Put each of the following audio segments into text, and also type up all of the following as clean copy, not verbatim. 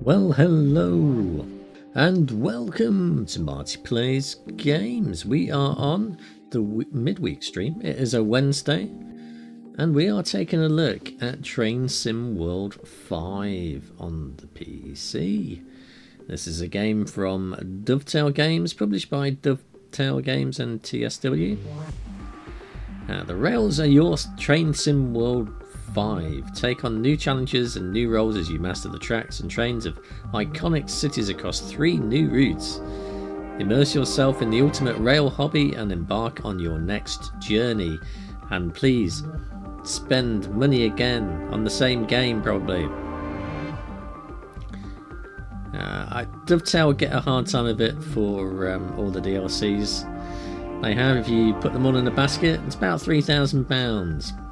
Well, hello and welcome to Marty Plays Games. We are on the midweek stream. It is a Wednesday and we are taking a look at Train Sim World 5 on the PC. This is a game from Dovtail Games, published by Dovtail Games and TSW. The rails are yours. Train Sim World 5. Take on new challenges and new roles as you master the tracks and trains of iconic cities across 3 new routes. Immerse yourself in the ultimate rail hobby and embark on your next journey. And please spend money again on the same game, probably. Dovtail get a hard time of it for all the DLCs. They have, if you put them all in a basket, it's about £3,000.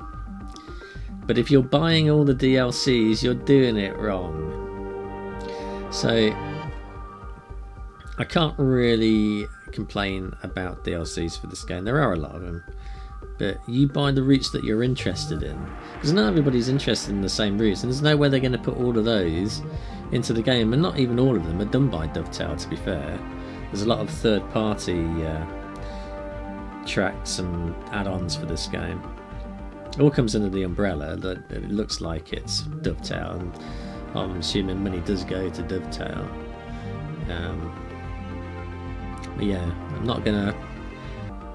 But if you're buying all the DLCs, you're doing it wrong. So I can't really complain about DLCs for this game. There are a lot of them. But you buy the routes that you're interested in. Because not everybody's interested in the same routes. And there's no way they're going to put all of those into the game. And not even all of them are done by Dovtail, to be fair. There's a lot of third-party tracks and add-ons for this game. It all comes under the umbrella that it looks like it's Dovtail, and I'm assuming money does go to Dovtail. But yeah, I'm not gonna.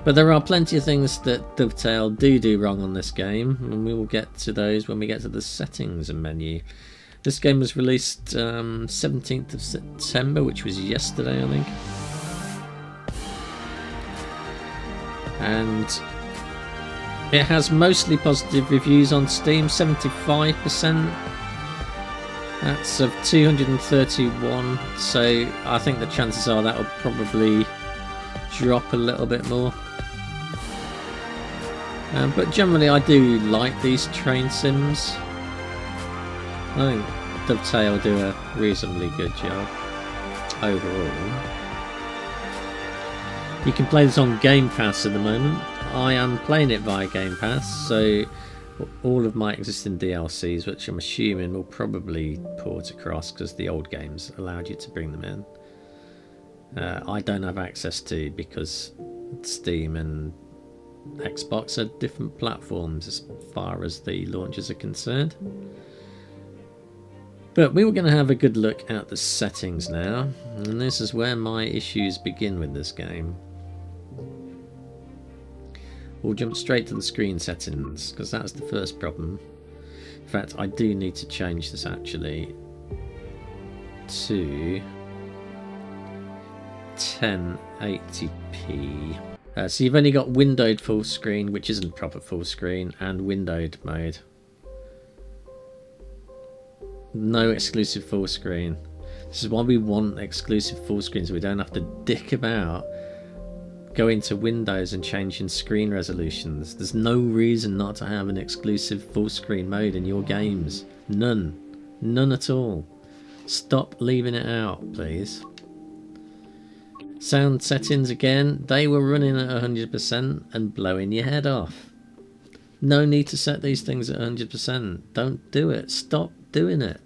But there are plenty of things that Dovtail do wrong on this game, and we will get to those when we get to the settings menu. This game was released 17th of September, which was yesterday, I think. And it has mostly positive reviews on Steam, 75%. That's of 231, so I think the chances are that will probably drop a little bit more. But generally I do like these train sims. I think Dovtail do a reasonably good job overall. You can play this on Game Pass at the moment. I am playing it via Game Pass, so all of my existing DLCs, which I'm assuming will probably port across because the old games allowed you to bring them in, I don't have access to because Steam and Xbox are different platforms as far as the launchers are concerned. But we were going to have a good look at the settings now, and this is where my issues begin with this game. We'll jump straight to the screen settings, because that's the first problem. In fact, I do need to change this actually to 1080p. So you've only got windowed full screen, which isn't proper full screen, and windowed mode. No exclusive full screen. This is why we want exclusive full screen, so we don't have to dick about go into Windows and changing screen resolutions. There's no reason not to have an exclusive full screen mode in your games. None. None at all. Stop leaving it out, please. Sound settings again, they were running at 100% and blowing your head off. No need to set these things at 100%. Don't do it. Stop doing it.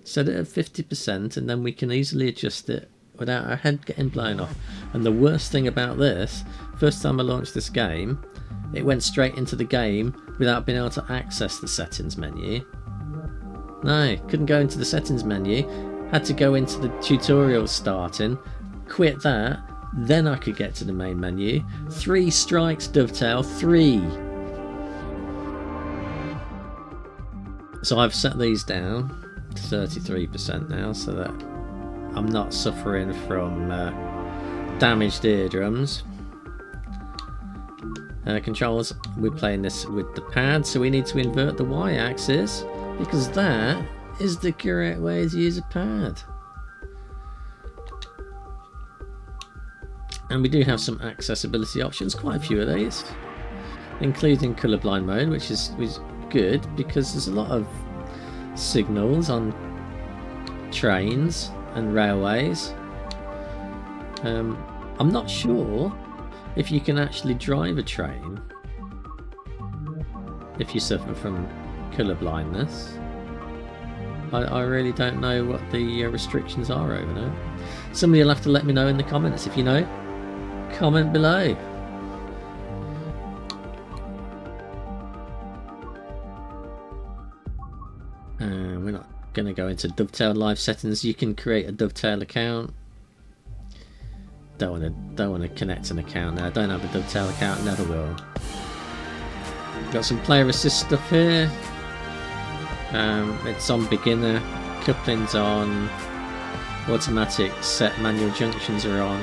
Set it at 50% and then we can easily adjust it without our head getting blown off. And the worst thing about this, first time I launched this game, it went straight into the game without being able to access the settings menu. No, couldn't go into the settings menu, had to go into the tutorial starting, quit that, then I could get to the main menu. 3 strikes, Dovtail, 3! So I've set these down to 33% now so that I'm not suffering from damaged eardrums. Controls, we're playing this with the pad, so we need to invert the y-axis because that is the correct way to use a pad. And we do have some accessibility options, quite a few of these, including colourblind mode, which is good because there's a lot of signals on trains and railways. I'm not sure if you can actually drive a train if you suffer from colour blindness. I really don't know what the restrictions are over there. Somebody will have to let me know in the comments. If you know, comment below. We're not going to go into Dovtail live settings. You can create a Dovtail account. Don't want to connect an account now. Don't have a Dovtail account. Never will. Got some player assist stuff here. It's on beginner. Coupling's on. Automatic set manual junctions are on.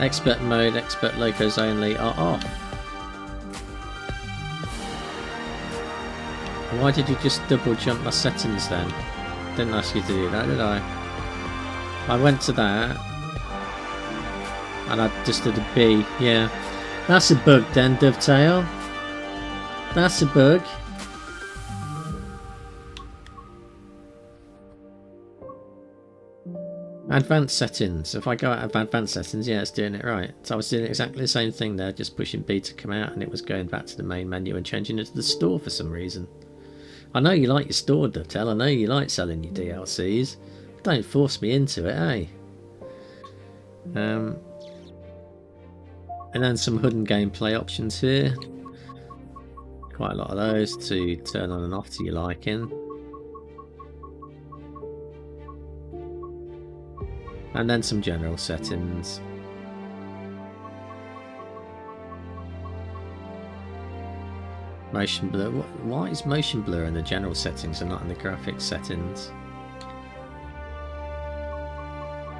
Expert mode, expert locos only are off. Why did you just double jump my settings then? Didn't ask you to do that, did I? I went to that and I just did a B. Yeah, that's a bug then, Dovtail. That's a bug. Advanced settings. If I go out of advanced settings, yeah, it's doing it right. So I was doing exactly the same thing there, just pushing B to come out, and it was going back to the main menu and changing it to the store for some reason. I know you like your store, Dovtail. I know you like selling your DLCs. Don't force me into it, eh? And then some hidden gameplay options here. Quite a lot of those to turn on and off to your liking. And then some general settings. Motion blur. Why is motion blur in the general settings and not in the graphics settings?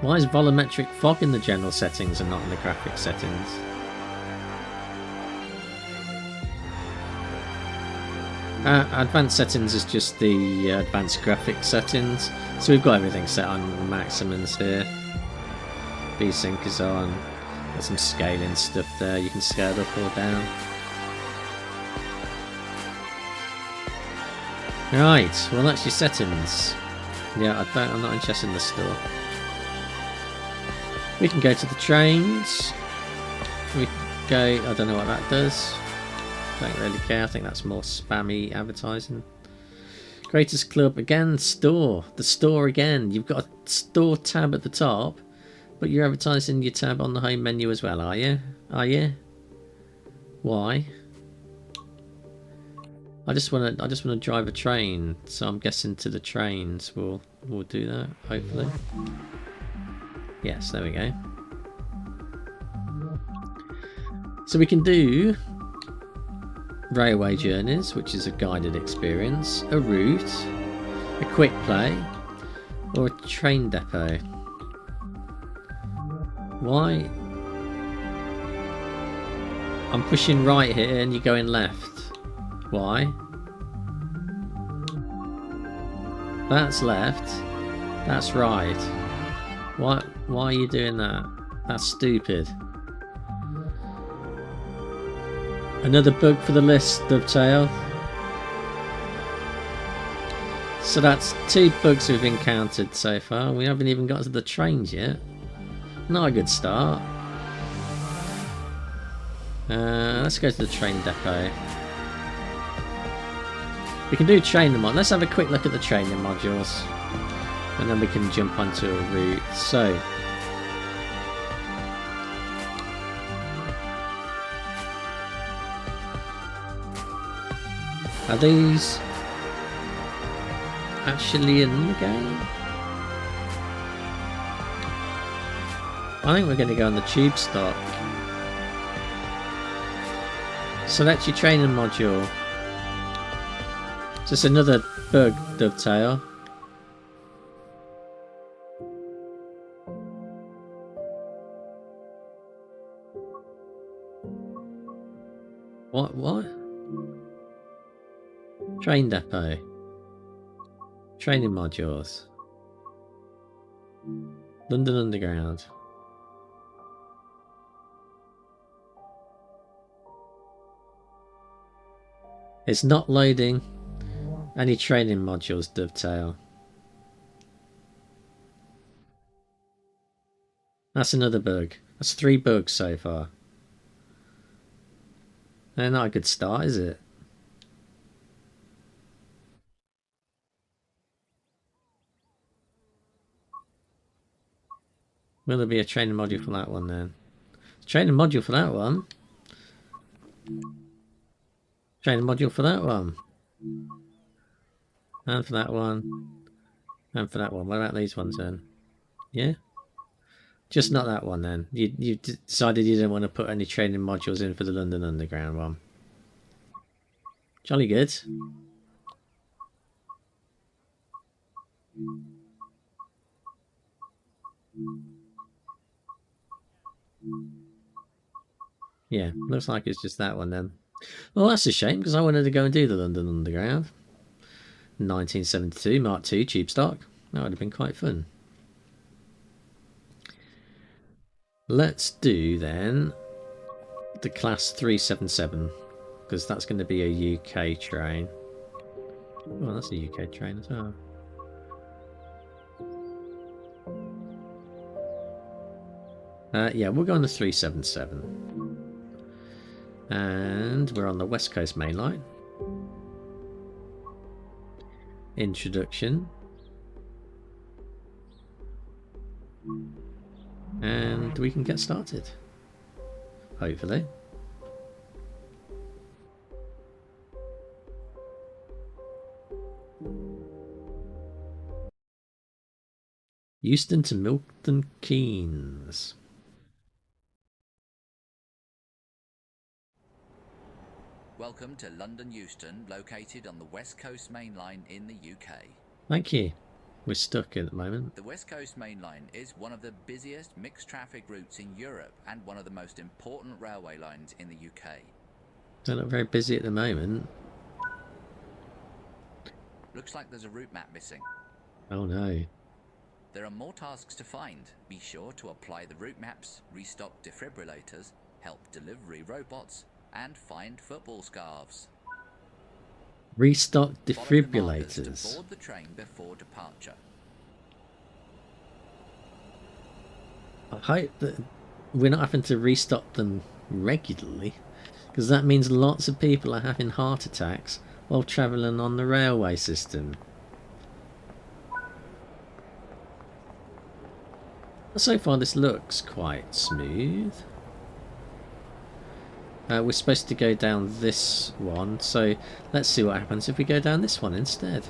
Why is volumetric fog in the general settings and not in the graphics settings? Advanced settings is just the advanced graphics settings. So we've got everything set on maximums here. V-Sync is on. Got some scaling stuff there. You can scale up or down. Right, well that's your settings. Yeah, I'm not interested in the store. We can go to the trains. We can go, I don't know what that does. Don't really care, I think that's more spammy advertising. Creators Club, again, store. The store again. You've got a store tab at the top, but you're advertising your tab on the home menu as well, are you? Are you? Why? I just wanna drive a train, so I'm guessing to the trains we'll do that, hopefully. Yes, there we go. So we can do railway journeys, which is a guided experience, a route, a quick play, or a train depot. Why? I'm pushing right here and you're going left. Why? That's left. That's right. Why are you doing that? That's stupid. Another bug for the list, Dovtail. So that's 2 bugs we've encountered so far. We haven't even got to the trains yet. Not a good start. Let's go to the train depot. We can do training mod. Let's have a quick look at the training modules. And then we can jump onto a route. So, are these actually in the game? I think we're going to go on the tube stop. Select your training module. Just another bug, Dovtail. What? Train depot. Training modules. London Underground. It's not loading any training modules, Dovtail. That's another bug. That's 3 bugs so far. Not a good start, is it? Will there be a training module for that one then? Training module for that one. Training module for that one. And for that one. And for that one. What about these ones then? Yeah? Just not that one then. You decided you didn't want to put any training modules in for the London Underground one. Jolly good. Yeah, looks like it's just that one then. Well, that's a shame because I wanted to go and do the London Underground. 1972 Mark II tube stock. That would have been quite fun. Let's do then the class 377 because that's going to be a UK train. Well, that's a UK train as well. Yeah, we'll go on the 377. And we're on the West Coast main line. Introduction. And we can get started. Hopefully. Euston to Milton Keynes. Welcome to London Euston, located on the West Coast Main Line in the UK. Thank you. We're stuck at the moment. The West Coast Main Line is one of the busiest mixed traffic routes in Europe and one of the most important railway lines in the UK. They're not very busy at the moment. Looks like there's a route map missing. Oh no. There are more tasks to find. Be sure to apply the route maps, restock defibrillators, help delivery robots, and find football scarves. Restock Follow the markers defibrillators. to board the train before departure. I hope that we're not having to restock them regularly, because that means lots of people are having heart attacks while travelling on the railway system. So far this looks quite smooth. We're supposed to go down this one, so let's see what happens if we go down this one instead.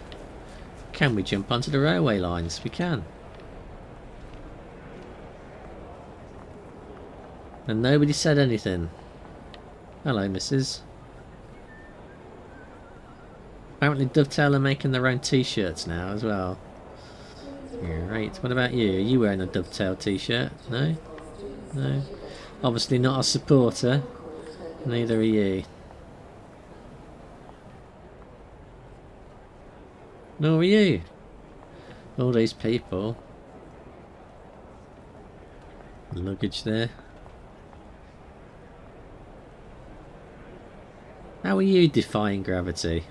Can we jump onto the railway lines? We can. And nobody said anything. Hello, missus. Apparently Dovtail are making their own t-shirts now as well. Right, what about you? Are you wearing a Dovtail t-shirt? No? No? Obviously not a supporter. Neither are you. Nor are you. All these people. Luggage there. How are you defying gravity?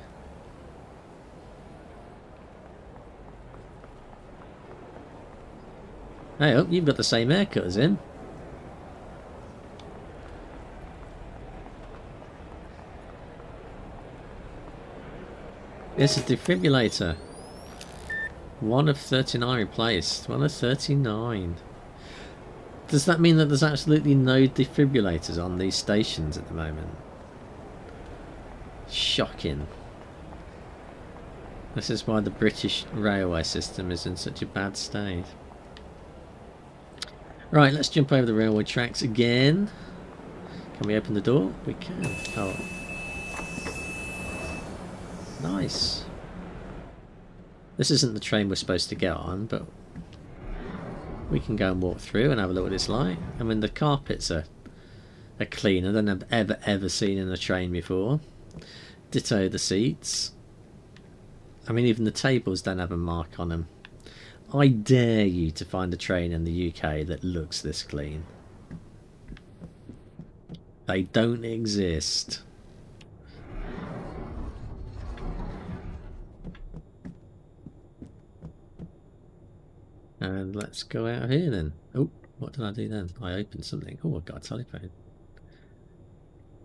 Hey up, you've got the same haircut as him. It's a defibrillator. 1 of 39 replaced. 1 of 39. Does that mean that there's absolutely no defibrillators on these stations at the moment? Shocking. This is why the British railway system is in such a bad state. Right, let's jump over the railway tracks again. Can we open the door? We can. Oh. Nice. This isn't the train we're supposed to get on, but we can go and walk through and have a look what it's like. I mean, the carpets are cleaner than I've ever seen in a train before. Ditto the seats. I mean, even the tables don't have a mark on them. I dare you to find a train in the UK that looks this clean. They don't exist. And let's go out here then. Oh, what did I do then? I opened something. Oh, I've got a telephone.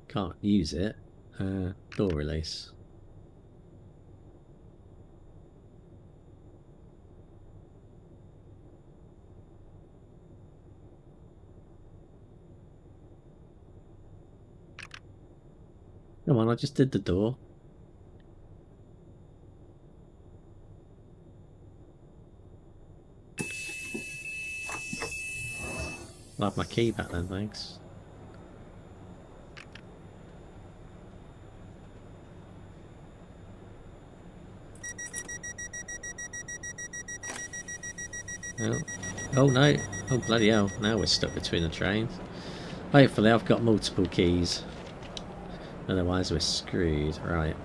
Can't use it. Door release. Come on, I just did the door. I'll have my key back then, thanks. Oh. Oh no. Oh bloody hell. Now we're stuck between the trains. Hopefully I've got multiple keys. Otherwise we're screwed. Right.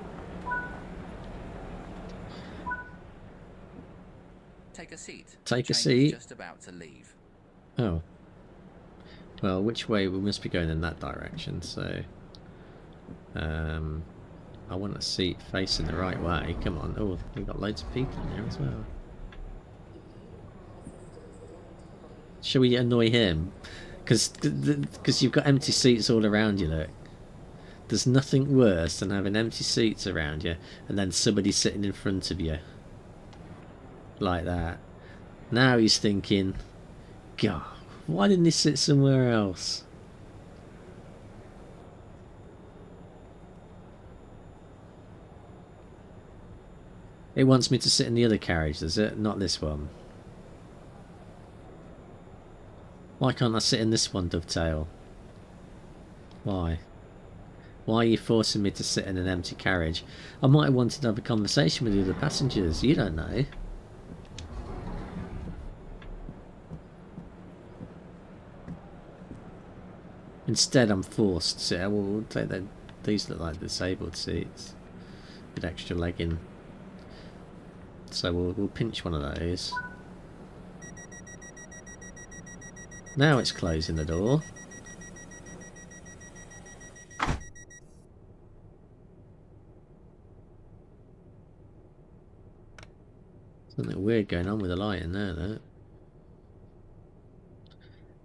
Take a seat. Take a Train is seat. just about to leave. Oh. Well, which way? We must be going in that direction, so... I want a seat facing the right way. Come on. Oh, we've got loads of people in there as well. Shall we annoy him? Because you've got empty seats all around you, look. There's nothing worse than having empty seats around you and then somebody sitting in front of you. Like that. Now he's thinking, God, why didn't he sit somewhere else? It wants me to sit in the other carriage, does it? Not this one. Why can't I sit in this one, Dovtail? Why? Why are you forcing me to sit in an empty carriage? I might have wanted to have a conversation with the other passengers. You don't know. Instead, I'm forced to sit. Well, we'll take that. These look like disabled seats with extra legging. So we'll pinch one of those. Now it's closing the door. Something weird going on with the lighting there, though.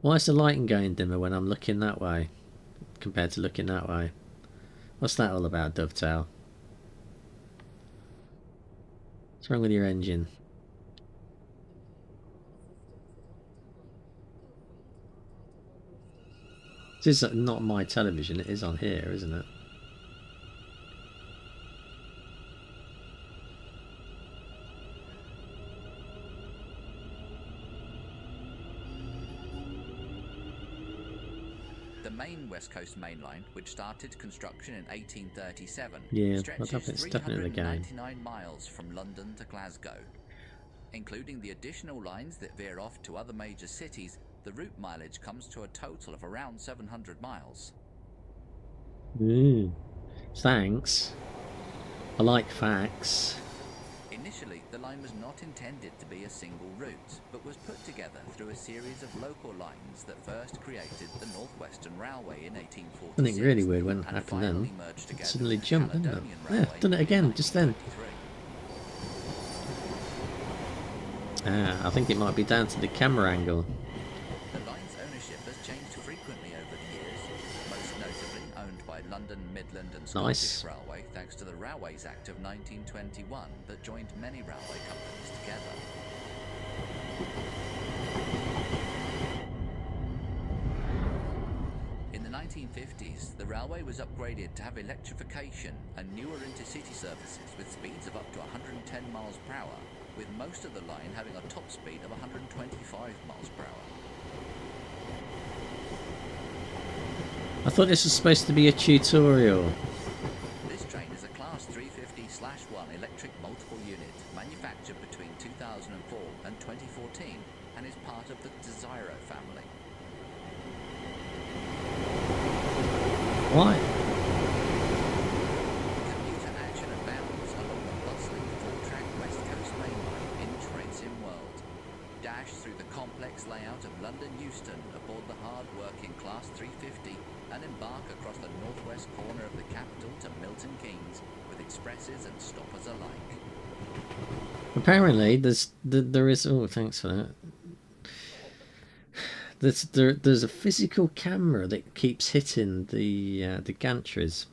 Why is the lighting going dimmer when I'm looking that way compared to looking that way? What's that all about, Dovtail? What's wrong with your engine? This is not my television, it is on here, isn't it? The main West Coast Main Line, which started construction in 1837, Yeah, stretches it's definitely the game. 399 miles from London to Glasgow. Including the additional lines that veer off to other major cities, the route mileage comes to a total of around 700 miles. Thanks. I like facts. Initially, the line was not intended to be a single route, but was put together through a series of local lines that first created the Northwestern Railway in 1846. Something really weird when it happened then. It suddenly jumped, didn't it? Yeah, done it again, just then. I think it might be down to the camera angle. The line's ownership has changed frequently over the years, most notably owned by London, Midland and Scottish Railway thanks to the Railways Act of 1921 that joined many railway companies together. In the 1950s, the railway was upgraded to have electrification and newer intercity services with speeds of up to 110 miles per hour, with most of the line having a top speed of 125 miles per hour. I thought this was supposed to be a tutorial. This train is a Class 350/1 electric multiple unit, manufactured between 2004 and 2014, and is part of the Desiro family. Why? Commuter action abounds along the bustling four-track West Coast Main Line in Train Sim World. Dash through the complex layout of London Euston aboard the hard-working Class 350 and embark across the northwest corner of the capital to Milton Keynes with expresses and stoppers alike. Apparently, there is. Oh, thanks for that. There's a physical camera that keeps hitting the gantries.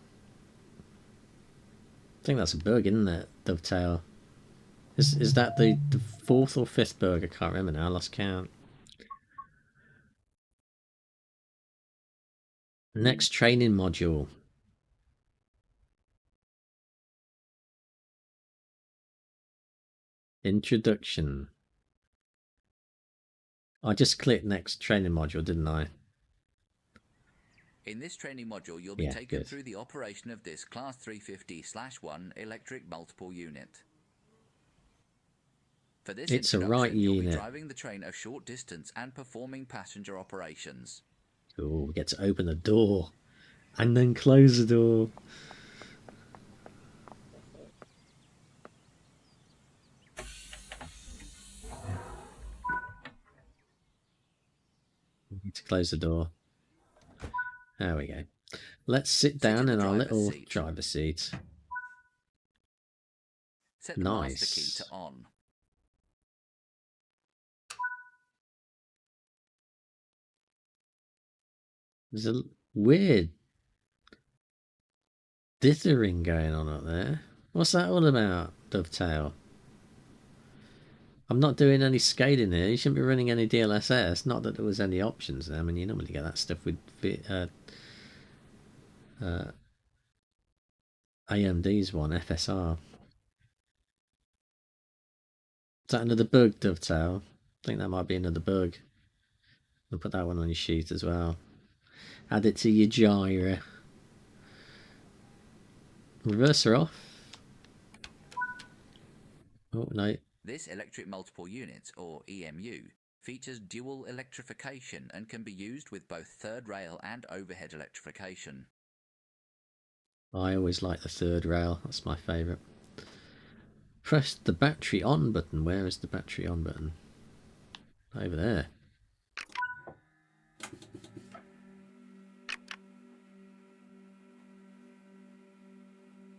I think that's a bug, isn't it, Dovtail? Is that the fourth or fifth bug? I can't remember now. I lost count. Next training module. Introduction. I just clicked next training module, didn't I? In this training module, you'll be Yeah, taken good. through the operation of this Class 350/1 electric multiple unit. For this It's a right introduction, you'll be unit. driving the train a short distance and performing passenger operations. Cool, we get to open the door and then close the door. We need to close the door. There we go. Let's sit down in our little driver's seat. Set the master key to on. There's a weird dithering going on up there. What's that all about, Dovtail? I'm not doing any scaling here. You shouldn't be running any DLSS. Not that there was any options there. I mean, you normally get that stuff with AMD's one, FSR. Is that another bug, Dovtail? I think that might be another bug. I'll put that one on your sheet as well. Add it to your gyro. Reverser off. Oh, no. This electric multiple unit, or EMU, features dual electrification and can be used with both third rail and overhead electrification. I always like the third rail. That's my favourite. Press the battery on button. Where is the battery on button? Over there.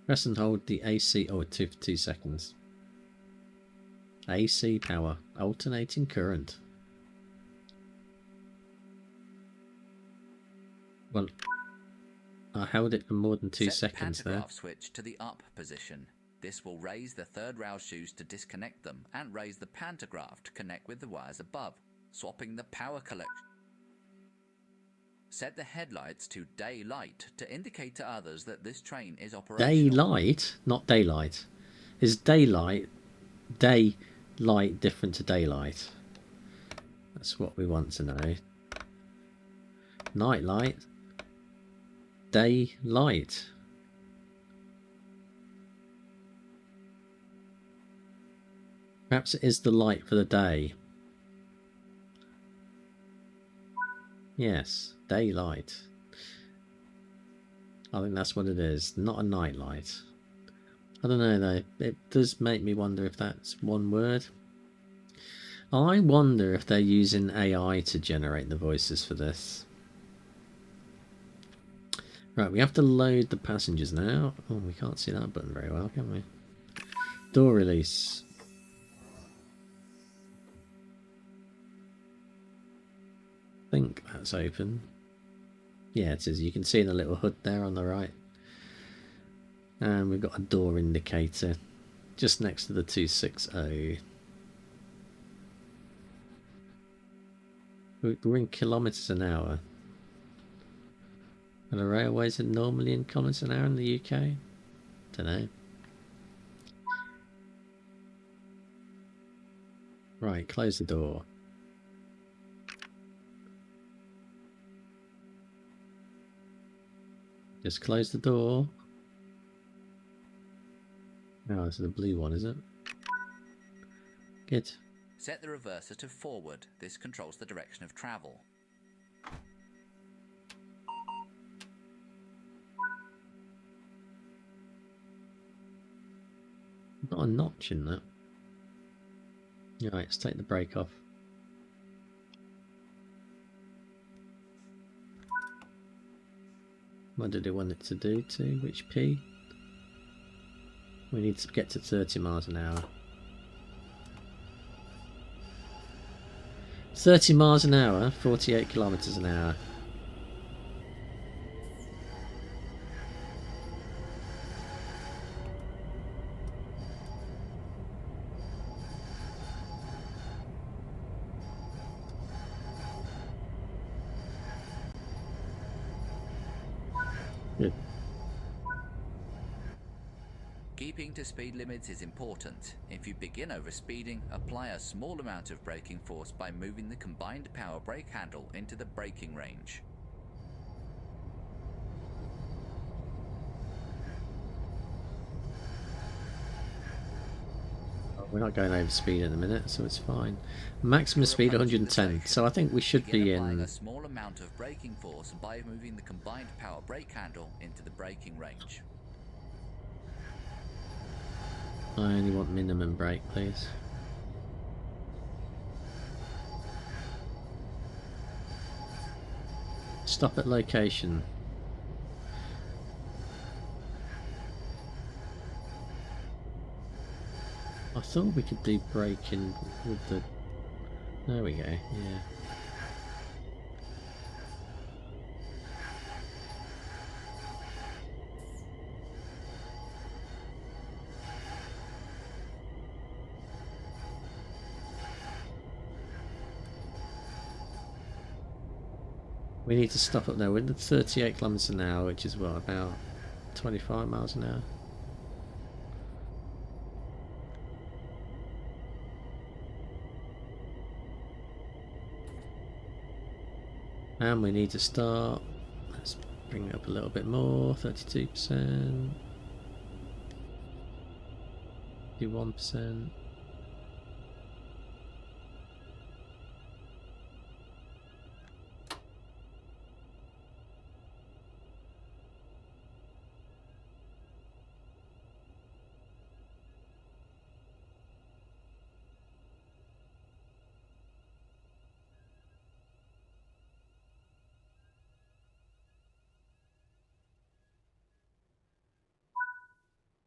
Press and hold the AC. Oh, 2 seconds. AC power. Alternating current. Well, I held it for more than 2 seconds there. Pantograph switch to the up position. This will raise the third rail shoes to disconnect them and raise the pantograph to connect with the wires above, swapping the power collection. Set the headlights to daylight to indicate to others that this train is operational. Daylight? Not daylight. Is daylight different to daylight? That's what we want to know. Night light. Daylight. Perhaps it is the light for the day. Yes, daylight. I think that's what it is, not a night light. I don't know though, it does make me wonder if that's one word. I wonder if they're using AI to generate the voices for this. Right, we have to load the passengers now. Oh, we can't see that button very well, can we? Door release. I think that's open. Yeah, it is. You can see the little hood there on the right. And we've got a door indicator just next to the 260. We're in kilometres an hour. And the railways are normally in kilometres an hour in the UK? Don't know. Right, close the door. Just close the door. Oh, this is the blue one, is it? Good. Set the reverser to forward. This controls the direction of travel. Not a notch in that. Right, let's take the brake off. What did it want it to do to? Which P? We need to get to 30 miles an hour. 30 miles an hour, 48 kilometres an hour. Good. Keeping to speed limits is important. If you begin overspeeding, apply a small amount of braking force by moving the combined power brake handle into the braking range. We're not going over speed in a minute, so it's fine. Maximum speed 110, so I think we should be in... a small amount of braking force by moving the combined power brake handle into the braking range. I only want minimum brake, please. Stop at location. I thought we could do braking with the... There we go, yeah. We need to stop up there. We're at 38 kilometers an hour, which is what, about 25 miles an hour? And we need to start. Let's bring it up a little bit more. 32%. 51%.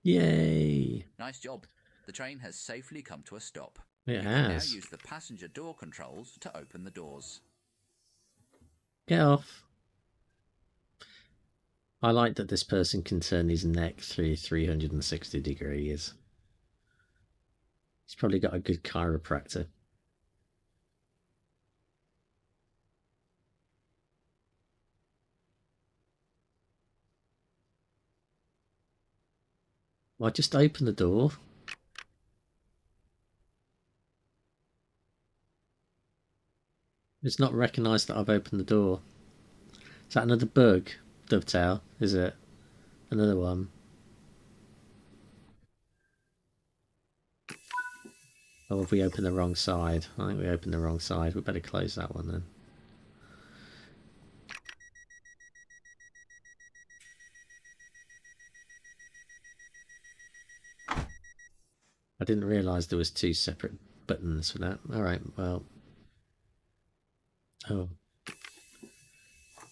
Yay! Nice job. The train has safely come to a stop. It You can now has. use the passenger door controls to open the doors. Get off. I like that this person can turn his neck through 360 degrees. He's probably got a good chiropractor. Well, just open the door. It's not recognised that I've opened the door. Is that another bug, Dovtail? Is it? Another one? Or have we opened the wrong side? I think we opened the wrong side. We better close that one then. I didn't realise there was two separate buttons for that. Alright, well... Oh.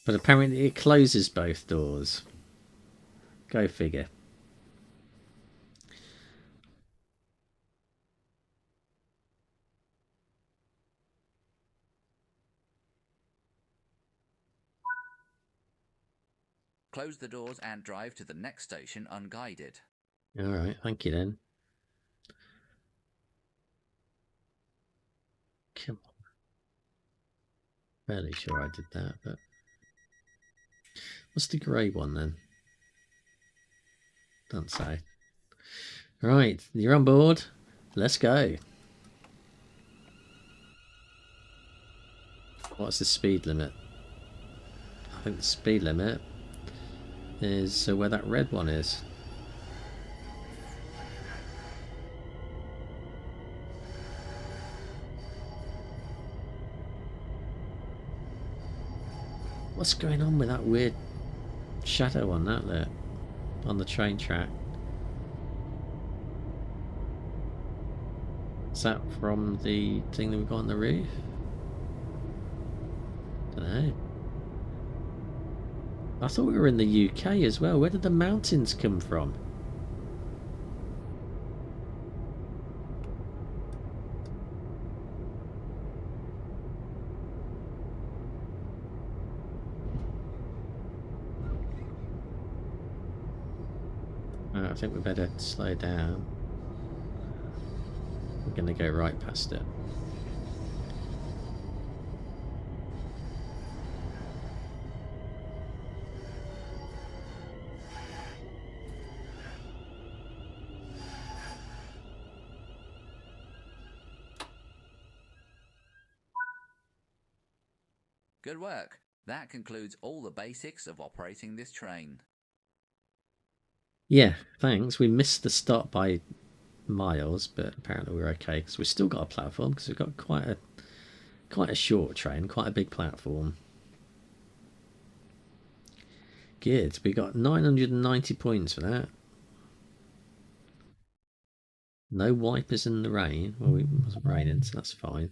But apparently it closes both doors. Go figure. Close the doors and drive to the next station unguided. Alright, thank you then. Come on. Fairly sure I did that, but... What's the grey one then? Don't say. Right, you're on board. Let's go. What's the speed limit? I think the speed limit is where that red one is. What's going on with that weird shadow on that there? On the train track? Is that from the thing that we got on the roof? Don't know. I thought we were in the UK as well. Where did the mountains come from? I think we better slow down. We're going to go right past it. Good work. That concludes all the basics of operating this train. Yeah, thanks. We missed the start by miles, but apparently we're okay because we've still got a platform because we've got quite a short train, quite a big platform. Good. We got 990 points for that. No wipers in the rain. Well, it wasn't raining, so that's fine.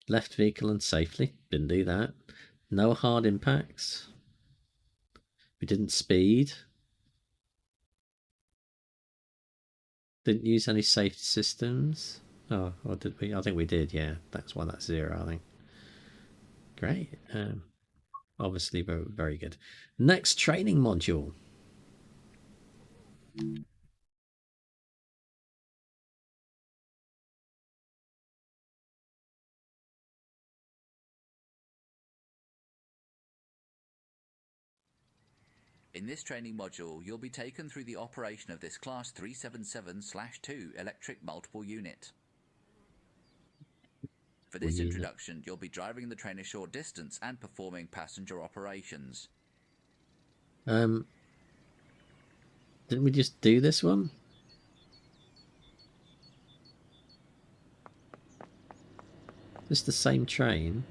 Left vehicle and safely. Didn't do that. No hard impacts. We didn't speed. Didn't use any safety systems. Oh, or did we? I think we did, yeah. That's why that's 0, I think. Great. Obviously, very, very good. Next training module. In this training module, you'll be taken through the operation of this Class 377/2 electric multiple unit. For this introduction, you'll be driving the train a short distance and performing passenger operations. Didn't we just do this one? It's the same train.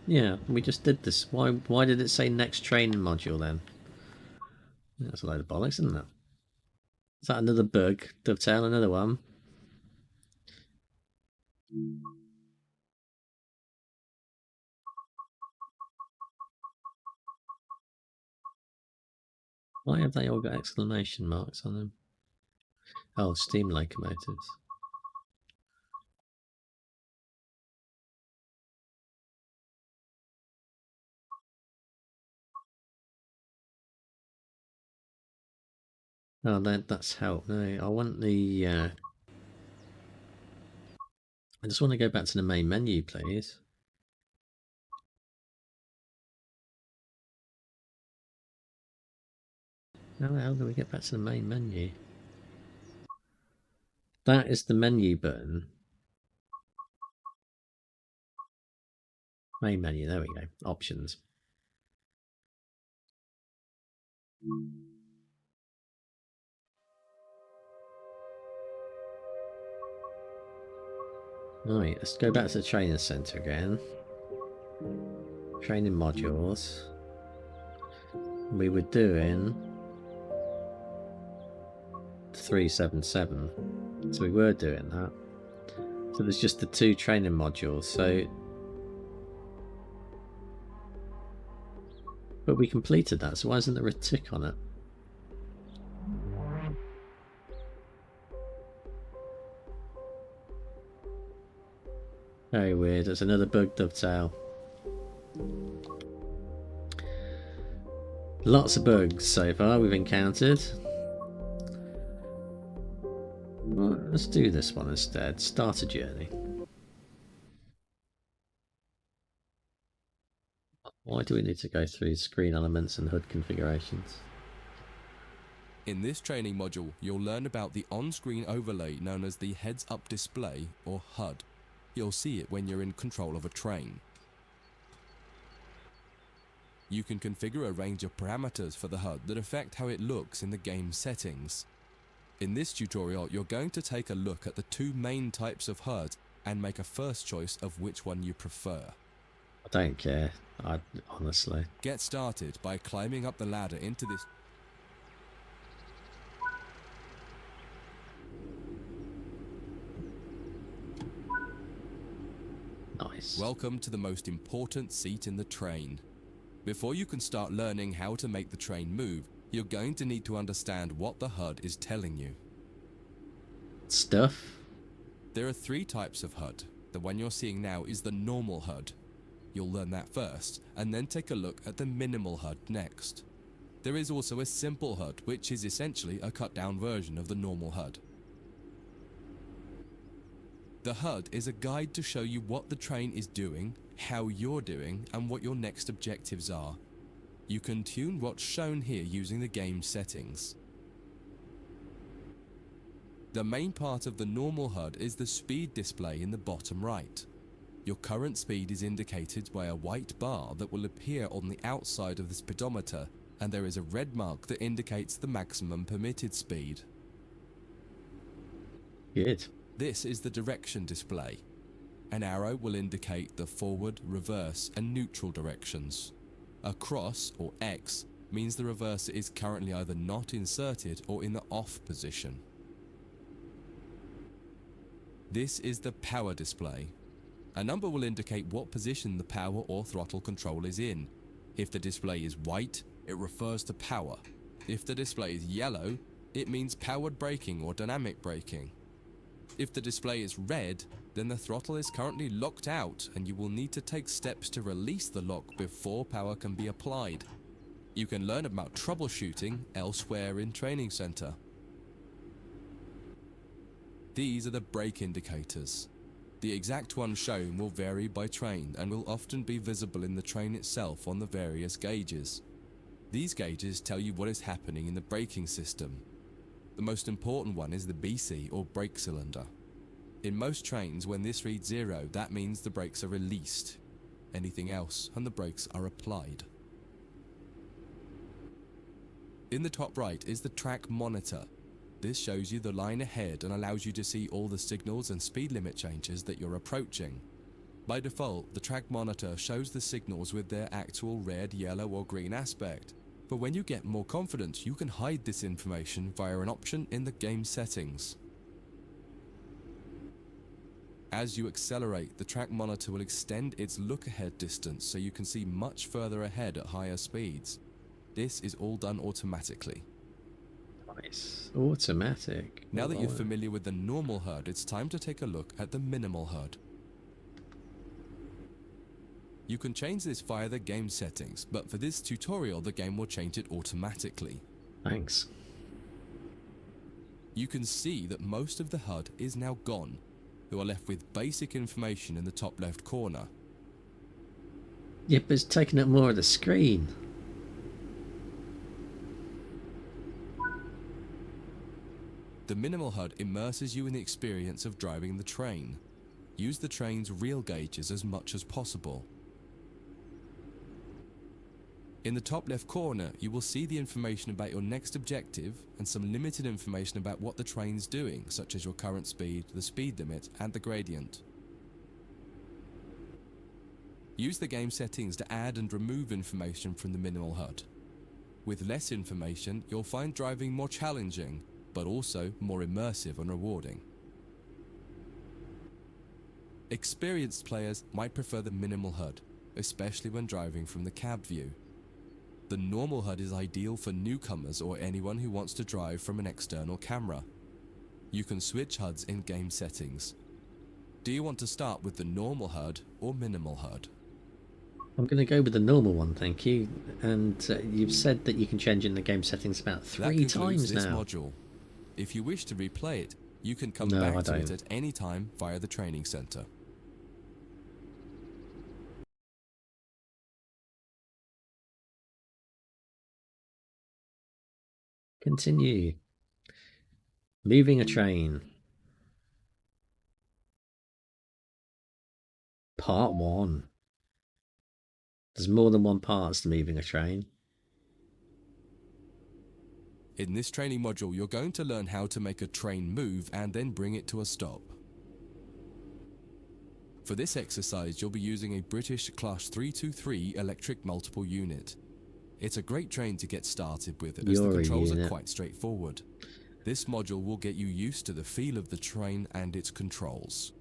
Yeah, we just did this. Why did it say next training module then? That's a load of bollocks, isn't it? Is that another bug? Dovtail, another one? Why have they all got exclamation marks on them? Oh, steam locomotives. Oh, that's help. No, I want the... I just want to go back to the main menu, please. How the hell do we get back to the main menu? That is the menu button. Main menu, there we go. Options. Right, let's go back to the training center again. Training modules. We were doing 377. So we were doing that. So there's just the 2 training modules. So, but we completed that. So why isn't there a tick on it? Very weird. There's another bug, Dovtail. Lots of bugs so far we've encountered. Well, let's do this one instead. Start a journey. Why do we need to go through screen elements and HUD configurations? In this training module, you'll learn about the on-screen overlay known as the heads-up display, or HUD. You'll see it when you're in control of a train. You can configure a range of parameters for the HUD that affect how it looks in the game settings. In this tutorial, you're going to take a look at the 2 main types of HUD and make a first choice of which one you prefer. I don't care, honestly. Get started by climbing up the ladder into this. Nice. Welcome to the most important seat in the train. Before you can start learning how to make the train move, you're going to need to understand what the HUD is telling you. Stuff? There are 3 types of HUD. The one you're seeing now is the normal HUD. You'll learn that first, and then take a look at the minimal HUD next. There is also a simple HUD, which is essentially a cut-down version of the normal HUD. The HUD is a guide to show you what the train is doing, how you're doing, and what your next objectives are. You can tune what's shown here using the game settings. The main part of the normal HUD is the speed display in the bottom right. Your current speed is indicated by a white bar that will appear on the outside of the speedometer, and there is a red mark that indicates the maximum permitted speed. Good. This is the direction display. An arrow will indicate the forward, reverse, and neutral directions. A cross, or X, means the reverser is currently either not inserted or in the off position. This is the power display. A number will indicate what position the power or throttle control is in. If the display is white, it refers to power. If the display is yellow, it means powered braking or dynamic braking. If the display is red, then the throttle is currently locked out and you will need to take steps to release the lock before power can be applied. You can learn about troubleshooting elsewhere in Training Center. These are the brake indicators. The exact one shown will vary by train and will often be visible in the train itself on the various gauges. These gauges tell you what is happening in the braking system. The most important one is the BC, or brake cylinder. In most trains, when this reads 0, that means the brakes are released. Anything else and the brakes are applied. In the top right is the track monitor. This shows you the line ahead and allows you to see all the signals and speed limit changes that you're approaching. By default, the track monitor shows the signals with their actual red, yellow, or green aspect. But when you get more confident, you can hide this information via an option in the game settings. As you accelerate, the track monitor will extend its look-ahead distance so you can see much further ahead at higher speeds. This is all done automatically. Nice. Automatic. Now that you're familiar with the normal HUD, it's time to take a look at the minimal HUD. You can change this via the game settings, but for this tutorial the game will change it automatically. Thanks. You can see that most of the HUD is now gone. You are left with basic information in the top left corner. Yep, it's taking up more of the screen. The minimal HUD immerses you in the experience of driving the train. Use the train's real gauges as much as possible. In the top left corner, you will see the information about your next objective and some limited information about what the train's doing, such as your current speed, the speed limit, and the gradient. Use the game settings to add and remove information from the minimal HUD. With less information, you'll find driving more challenging, but also more immersive and rewarding. Experienced players might prefer the minimal HUD, especially when driving from the cab view. The normal HUD is ideal for newcomers or anyone who wants to drive from an external camera. You can switch HUDs in game settings. Do you want to start with the normal HUD or minimal HUD? I'm going to go with the normal one, thank you. And you've said that you can change in the game settings about 3 times this now. Module. If you wish to replay it, you can come No, back I to it don't. at any time via the training center. Continue. Moving a train. Part 1. There's more than one parts to moving a train. In this training module, you're going to learn how to make a train move and then bring it to a stop. For this exercise, you'll be using a British Class 323 electric multiple unit. It's a great train to get started with, as the controls are quite straightforward. This module will get you used to the feel of the train and its controls.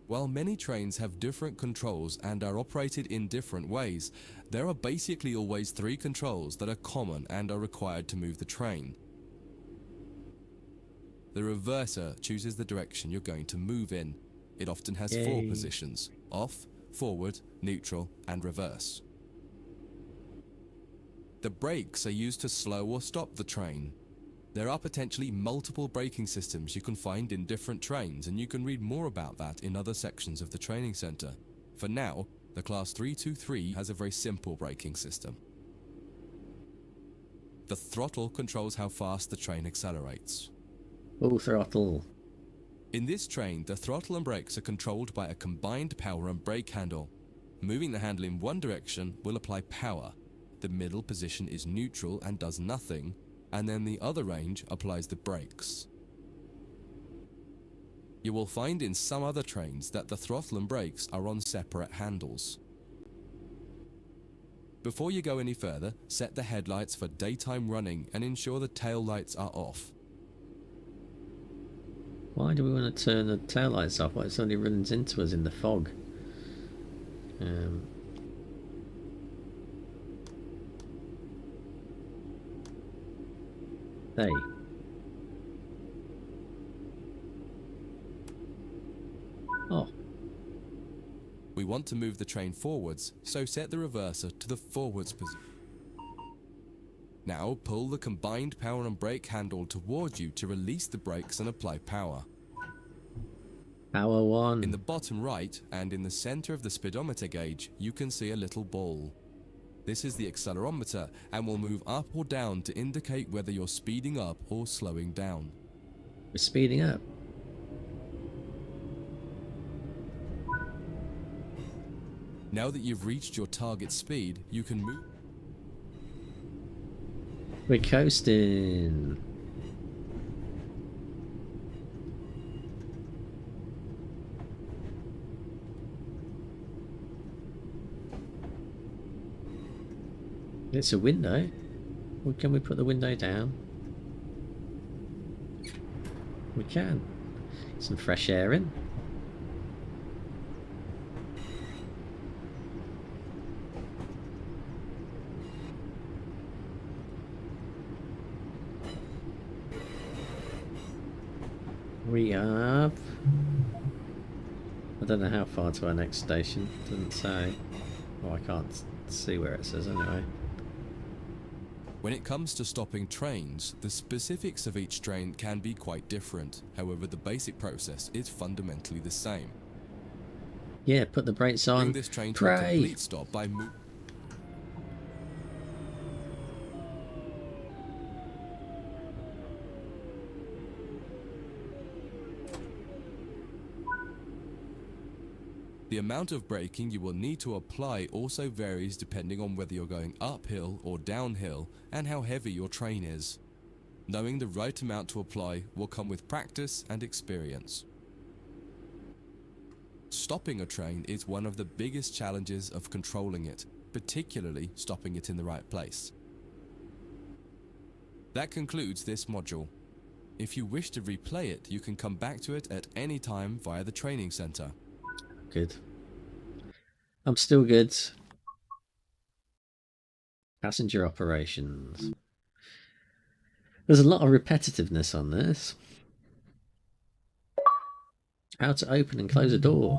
While many trains have different controls and are operated in different ways, there are basically always 3 controls that are common and are required to move the train. The reverser chooses the direction you're going to move in. It often has 4 positions: off, forward, neutral, and reverse. The brakes are used to slow or stop the train. There are potentially multiple braking systems you can find in different trains, and you can read more about that in other sections of the training center. For now, the Class 323 has a very simple braking system. The throttle controls how fast the train accelerates. Full throttle. In this train, the throttle and brakes are controlled by a combined power and brake handle. Moving the handle in one direction will apply power. The middle position is neutral and does nothing, and then the other range applies the brakes. You will find in some other trains that the throttle and brakes are on separate handles. Before you go any further, set the headlights for daytime running and ensure the tail lights are off. Why do we want to turn the taillights off? What if somebody runs into us in the fog? Hey. Oh. We want to move the train forwards, so set the reverser to the forwards position. Now pull the combined power and brake handle towards you to release the brakes and apply power. Power 1. In the bottom right and in the center of the speedometer gauge, you can see a little ball. This is the accelerometer and will move up or down to indicate whether you're speeding up or slowing down. We're speeding up. Now that you've reached your target speed, you can move. We're coasting. It's a window. Well, can we put the window down? We can. Some fresh air in. We have... I don't know how far to our next station. Doesn't say. Oh, I can't see where it says anyway. When it comes to stopping trains, the specifics of each train can be quite different. However, the basic process is fundamentally the same. Yeah, put the brakes on. Bring this train to a complete stop by moving. The amount of braking you will need to apply also varies depending on whether you're going uphill or downhill and how heavy your train is. Knowing the right amount to apply will come with practice and experience. Stopping a train is one of the biggest challenges of controlling it, particularly stopping it in the right place. That concludes this module. If you wish to replay it, you can come back to it at any time via the training center. Good. I'm still good. Passenger operations. There's a lot of repetitiveness on this. How to open and close a door.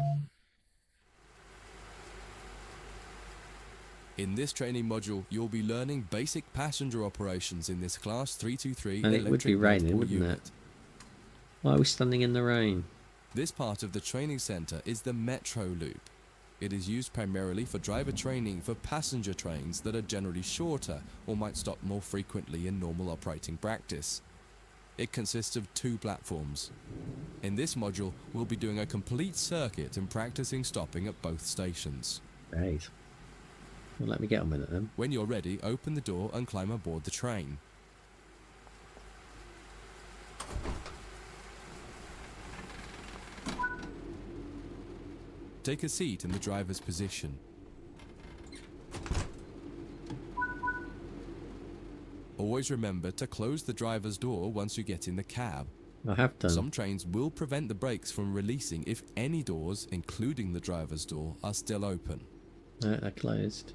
In this training module, you'll be learning basic passenger operations in this Class 323 And it would be electric raining, multiple wouldn't unit. it? Why are we standing in the rain? This part of the training center is the Metro Loop. It is used primarily for driver training for passenger trains that are generally shorter or might stop more frequently in normal operating practice. It consists of 2 platforms. In this module, we'll be doing a complete circuit and practicing stopping at both stations. Great. Well, let me get on with it then. When you're ready, open the door and climb aboard the train. Take a seat in the driver's position. Always remember to close the driver's door once you get in the cab. I have done. Some trains will prevent the brakes from releasing if any doors, including the driver's door, are still open. No, they're closed.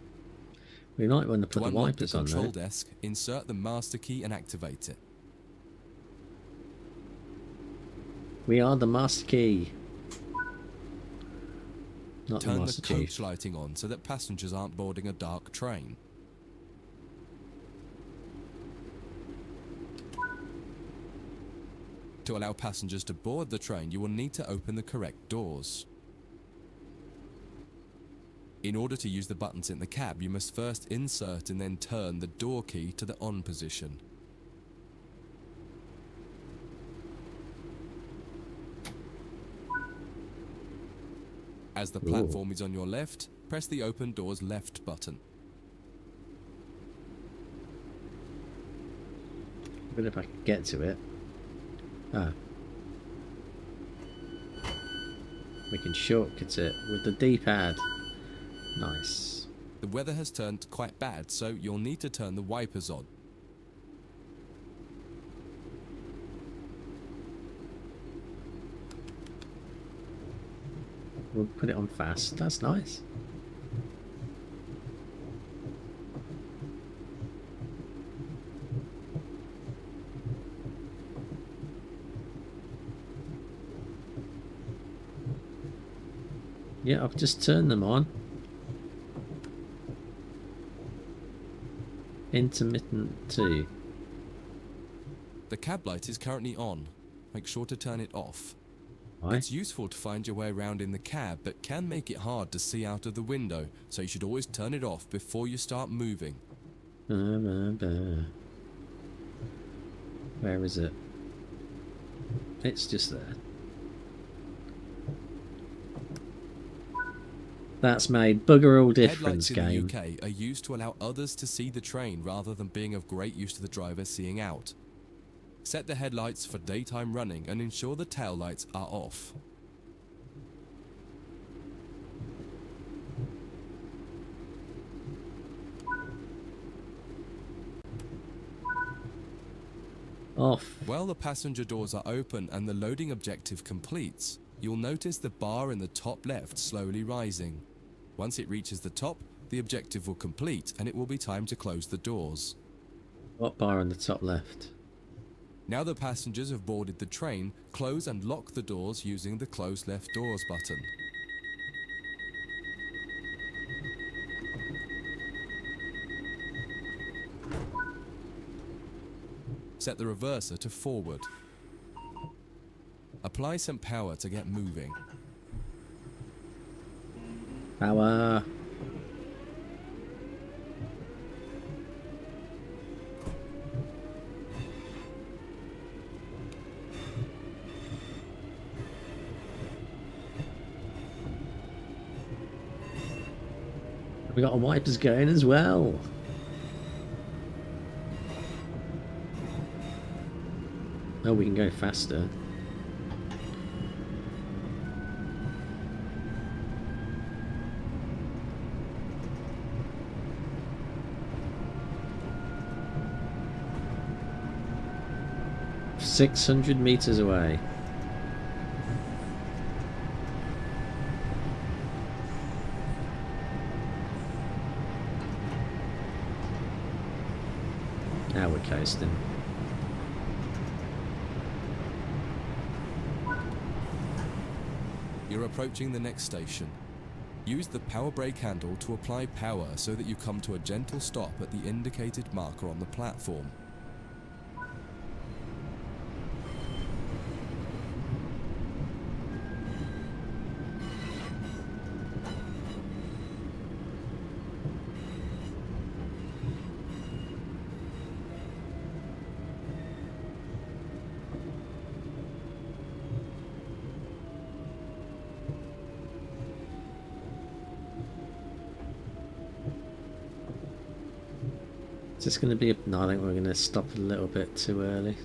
We might want to put To the unlock wipers the on control there. desk, insert the master key and activate it. We are the master key. Not the Turn the master coach chief. lighting on so that passengers aren't boarding a dark train. To allow passengers to board the train, you will need to open the correct doors. In order to use the buttons in the cab, you must first insert and then turn the door key to the on position. As the Ooh. platform is on your left, press the open doors left button. But if I can get to it. Ah. We can shortcut it with the D-pad. Nice. The weather has turned quite bad, so you'll need to turn the wipers on. We'll put it on fast. That's nice. Yeah, I've just turned them on. Intermittent 2. The cab light is currently on. Make sure to turn it off. Why? It's useful to find your way around in the cab, but can make it hard to see out of the window, so you should always turn it off before you start moving. Where is it? It's just there. That's made bugger all difference, Headlights game. in the UK are used to allow others to see the train rather than being of great use to the driver seeing out. Set the headlights for daytime running and ensure the tail lights are off. Off. While the passenger doors are open and the loading objective completes, you'll notice the bar in the top left slowly rising. Once it reaches the top, the objective will complete and it will be time to close the doors. What bar on the top left? Now the passengers have boarded the train, close and lock the doors using the close left doors button. Set the reverser to forward. Apply some power to get moving. Power. We got our wipers going as well. Oh, we can go faster. "600 meters away." Now we're coasting. You're approaching the next station. Use the power brake handle to apply power so that you come to a gentle stop at the indicated marker on the platform. Is this going to be a... No, I think we're going to stop a little bit too early.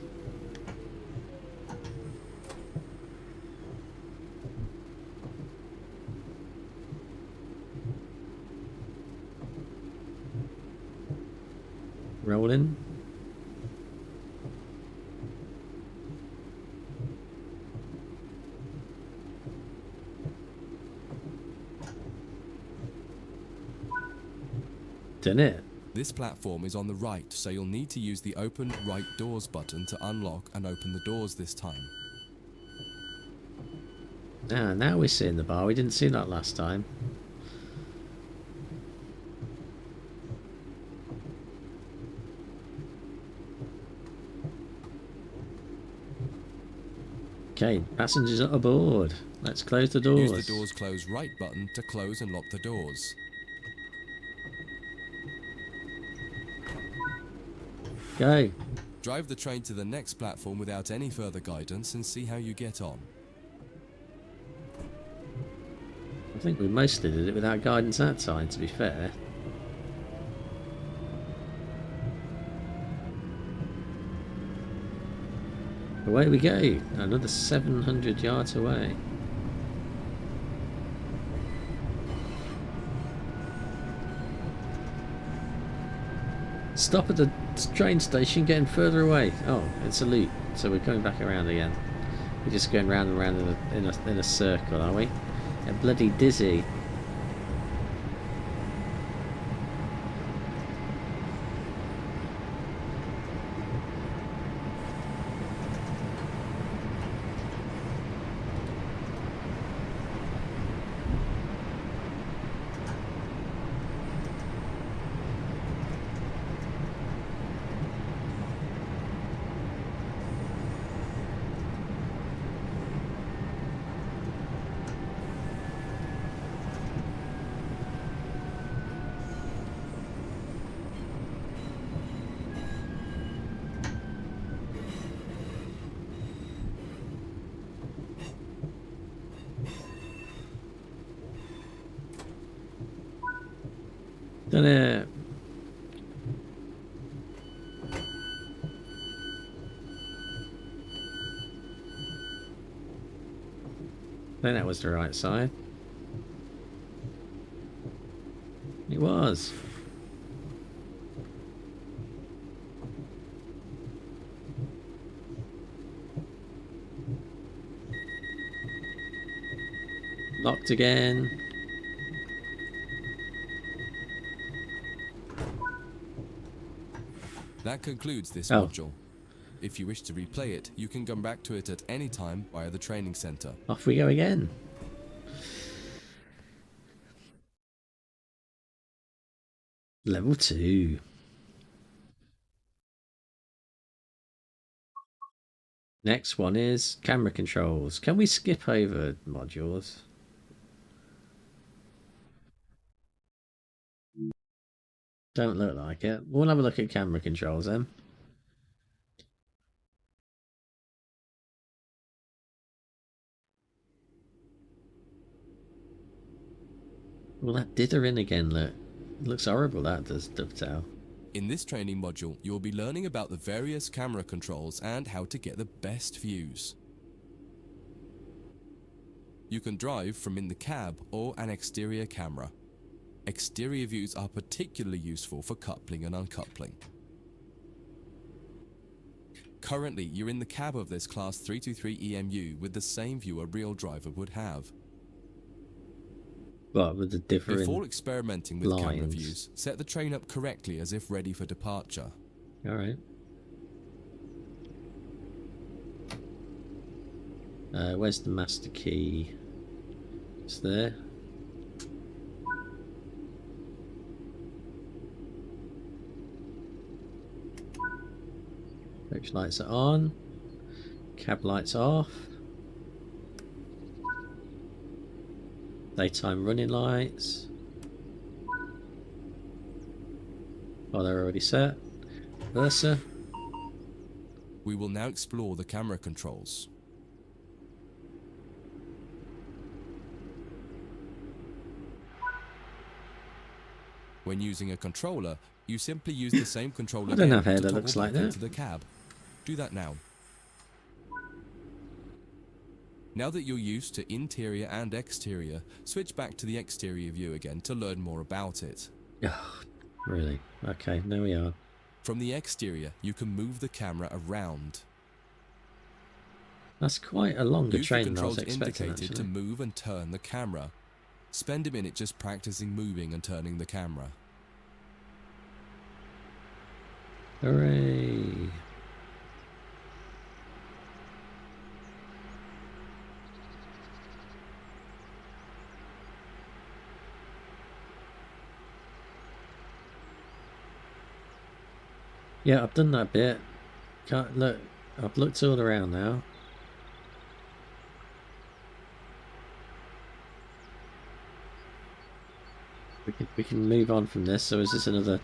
Rolling. Done it. This platform is on the right, so you'll need to use the open right doors button to unlock and open the doors this time. Ah, now we're seeing the bar. We didn't see that last time. Okay, passengers are aboard. Let's close the doors. Use the doors close right button to close and lock the doors. Go. Drive the train to the next platform without any further guidance and see how you get on. I think we mostly did it without guidance that time, to be fair. Away we go, another 700 yards away. Stop at the train station, getting further away. Oh, it's a loop, so we're coming back around again. We're just going round and round in a circle, are we? Get bloody dizzy. Done it. I think that was the right side. It was. Locked again. That concludes this Oh. module. If you wish to replay it, you can come back to it at any time via the training center. Off we go again. Level 2. Next one is camera controls. Can we skip over modules? Don't look like it. We'll have a look at camera controls then. Well, that dithering again, look. It looks horrible, that does, Dovtail. In this training module, you will be learning about the various camera controls and how to get the best views. You can drive from in the cab or an exterior camera. Exterior views are particularly useful for coupling and uncoupling. Currently, you're in the cab of this Class 323 EMU with the same view a real driver would have. But with the differing Before experimenting with camera lines. views, set the train up correctly as if ready for departure. Alright. Where's the master key? It's there. Coach lights are on. Cab lights off. Daytime running lights. Oh, they're already set. Versa. We will now explore the camera controls. When using a controller, you simply use the same controller I don't again have hair to that toggle looks like back that. into the cab. Do that now. Now that you're used to interior and exterior, switch back to the exterior view again to learn more about it. Oh, really? Okay, there we are. From the exterior, you can move the camera around. That's quite a longer Use the train than I was controls expecting, indicated to actually. move and turn the camera. Spend a minute just practicing moving and turning the camera. Hooray! Yeah, I've done that bit. Can't look. I've looked all around now. We can move on from this. So is this another?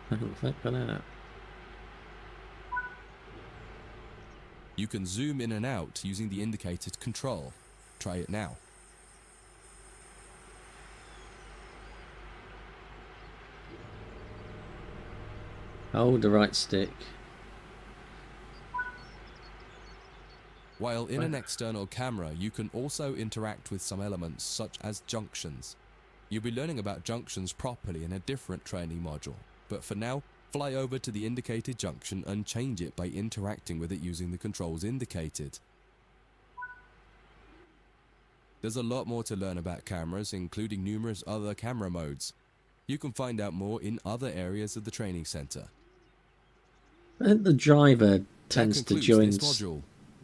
I haven't clicked on that. You can zoom in and out using the indicated control. Try it now. Hold the right stick. While in an external camera, you can also interact with some elements such as junctions. You'll be learning about junctions properly in a different training module, but for now, fly over to the indicated junction and change it by interacting with it using the controls indicated. There's a lot more to learn about cameras, including numerous other camera modes. You can find out more in other areas of the training center. I think the driver tends to This module.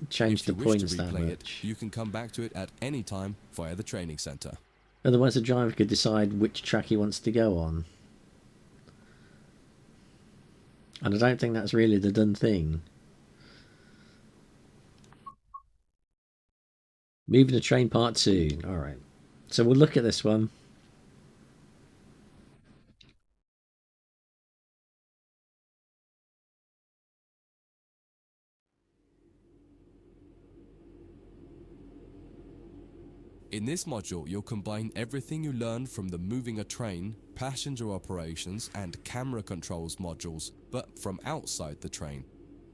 change If the you wish to points that replay it, much. you can come back to it at any time via the training center. Otherwise, the driver could decide which track he wants to go on. And I don't think that's really the done thing. Moving to train part 2. Alright. So we'll look at this one. In this module, you'll combine everything you learned from the moving a train, passenger operations, and camera controls modules, but from outside the train.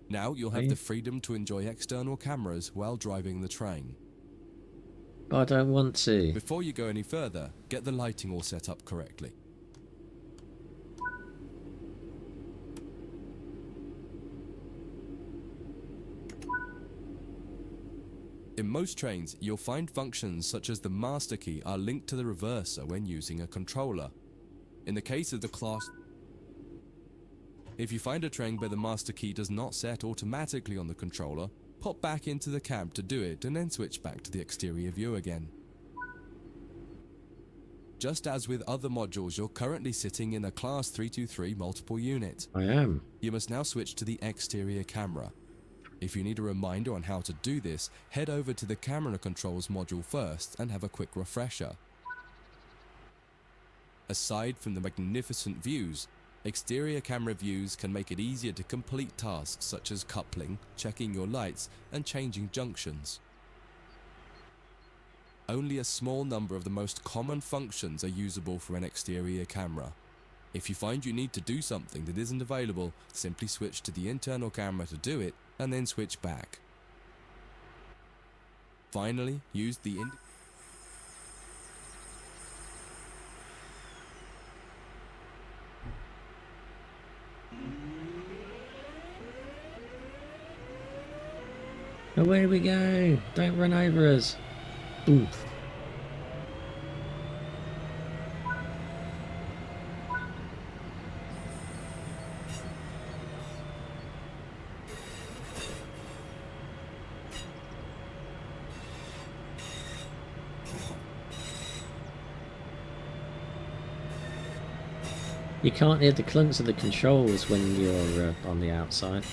Now you'll have the freedom to enjoy external cameras while driving the train. But I don't want to. Before you go any further, get the lighting all set up correctly. In most trains, you'll find functions such as the master key are linked to the reverser when using a controller. In the case of the class, if you find a train where the master key does not set automatically on the controller, pop back into the cab to do it and then switch back to the exterior view again. Just as with other modules, you're currently sitting in a Class 323 multiple unit. I am. You must now switch to the exterior camera. If you need a reminder on how to do this, head over to the camera controls module first and have a quick refresher. Aside from the magnificent views, exterior camera views can make it easier to complete tasks such as coupling, checking your lights, and changing junctions. Only a small number of the most common functions are usable from an exterior camera. If you find you need to do something that isn't available, simply switch to the internal camera to do it, and then switch back. Finally, use the Away we go! Don't run over us! Oof. You can't hear the clunks of the controls when you're on the outside.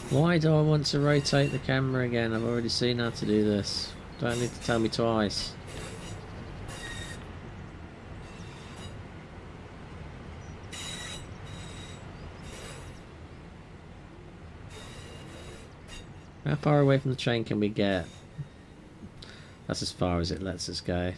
Why do I want to rotate the camera again? I've already seen how to do this. Don't need to tell me twice. How far away from the train can we get? That's as far as it lets us go.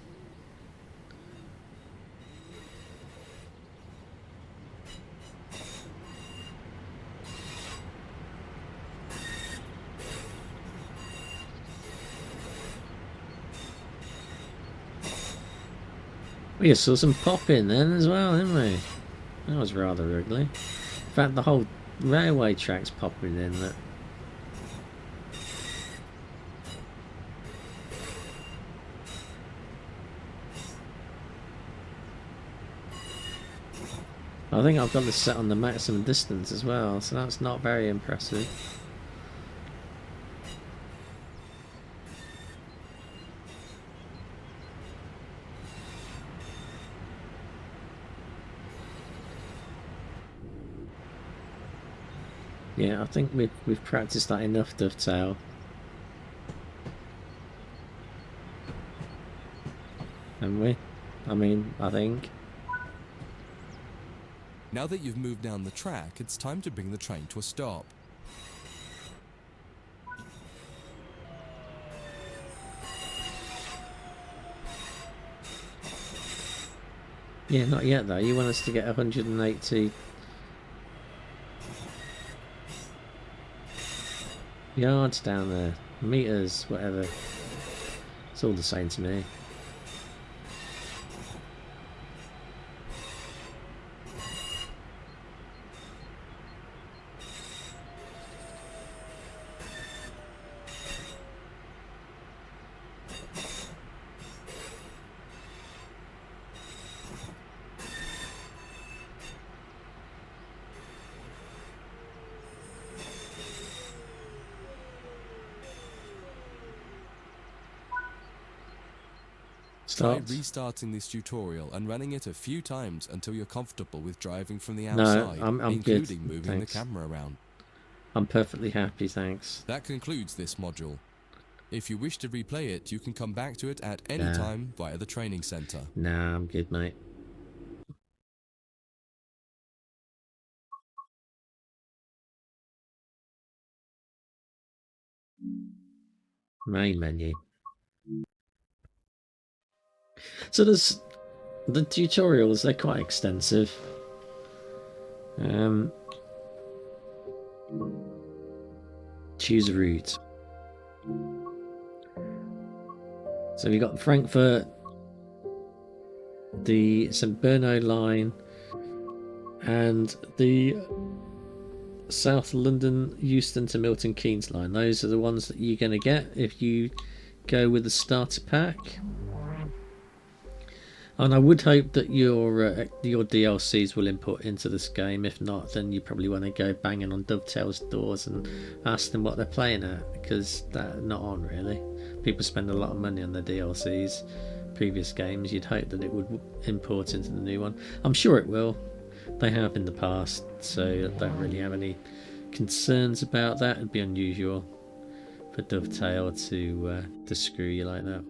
We saw some popping then as well, didn't we? That was rather ugly. In fact, the whole railway track's popping in that. I think I've got this set on the maximum distance as well, so that's not very impressive. Yeah, I think we've practiced that enough, Dovtail. Haven't we? I mean, I think. Now that you've moved down the track, it's time to bring the train to a stop. Yeah, not yet though. You want us to get 180 yards down there. Meters, whatever. It's all the same to me. Try Start. restarting this tutorial and running it a few times until you're comfortable with driving from the No, outside, I'm including good, moving thanks. the camera around. I'm perfectly happy, thanks. That concludes this module. If you wish to replay it, you can come back to it at any Nah. time via the training center. Nah, I'm good, mate. Main menu. So there's the tutorials, they're quite extensive. Choose a route. So we've got Frankfurt, the St. Brno line, and the South London Euston to Milton Keynes line. Those are the ones that you're going to get if you go with the starter pack. And I would hope that your DLCs will input into this game. If not, then you probably want to go banging on Dovtail's doors and ask them what they're playing at, because they're not on really. People spend a lot of money on their DLCs, previous games. You'd hope that it would import into the new one. I'm sure it will. They have in the past, so I don't really have any concerns about that. It'd be unusual for Dovtail to screw you like that.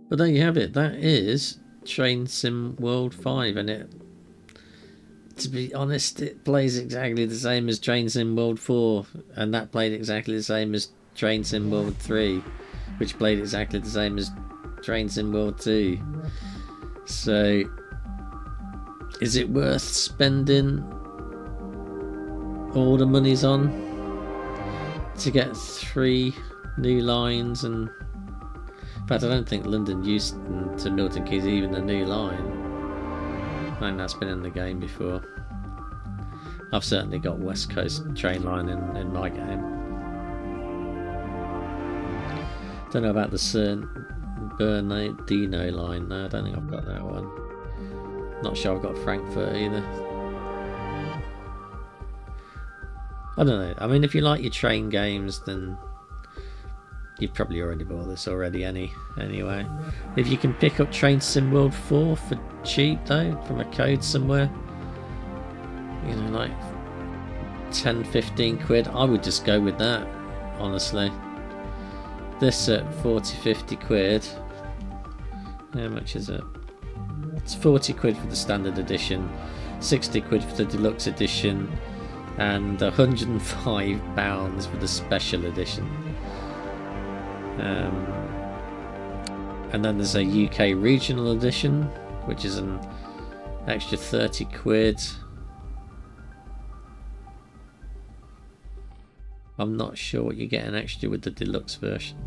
But there you have it. That is Train Sim World 5, and it, to be honest, it plays exactly the same as Train Sim World 4, and that played exactly the same as Train Sim World 3, which played exactly the same as Train Sim World 2. So, is it worth spending all the monies on to get 3 new lines? And in fact, I don't think London Euston to Milton Keynes is even a new line. I think that's been in the game before. I've certainly got West Coast train line in my game. Don't know about the St. Bernardino line. No, I don't think I've got that one. Not sure I've got Frankfurt either. I don't know. I mean, if you like your train games, then you've probably already bought this already anyway. If you can pick up Train Sim World 4 for cheap though, from a code somewhere, you know, like 10-15 quid, I would just go with that, honestly. This at 40-50 quid, how much is it? It's 40 quid for the standard edition, 60 quid for the deluxe edition, and £105 for the special edition. And then there's a UK regional edition, which is an extra 30 quid. I'm not sure what you get an extra with the deluxe version.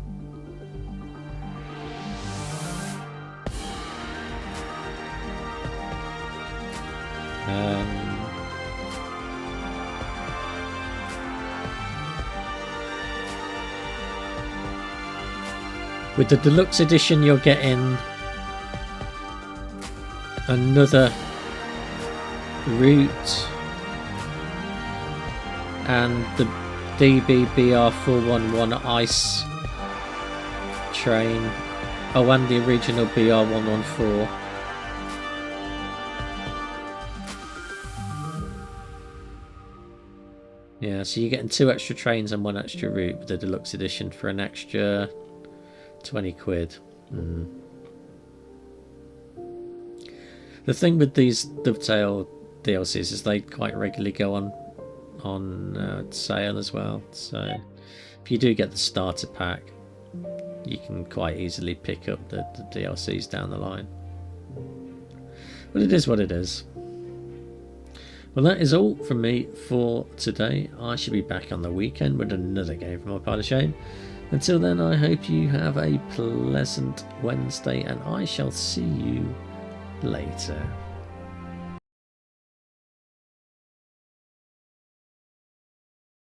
With the deluxe edition, you're getting another route and the DBBR411 ICE train. Oh, and the original BR114. Yeah, so you're getting 2 extra trains and 1 extra route with the deluxe edition for an extra 20 quid. The thing with these Dovtail DLCs is they quite regularly go on sale as well. So if you do get the starter pack, you can quite easily pick up the DLCs down the line. But it is what it is. Well, that is all from me for today. I should be back on the weekend with another game from my pile of shame. Until then, I hope you have a pleasant Wednesday, and I shall see you later.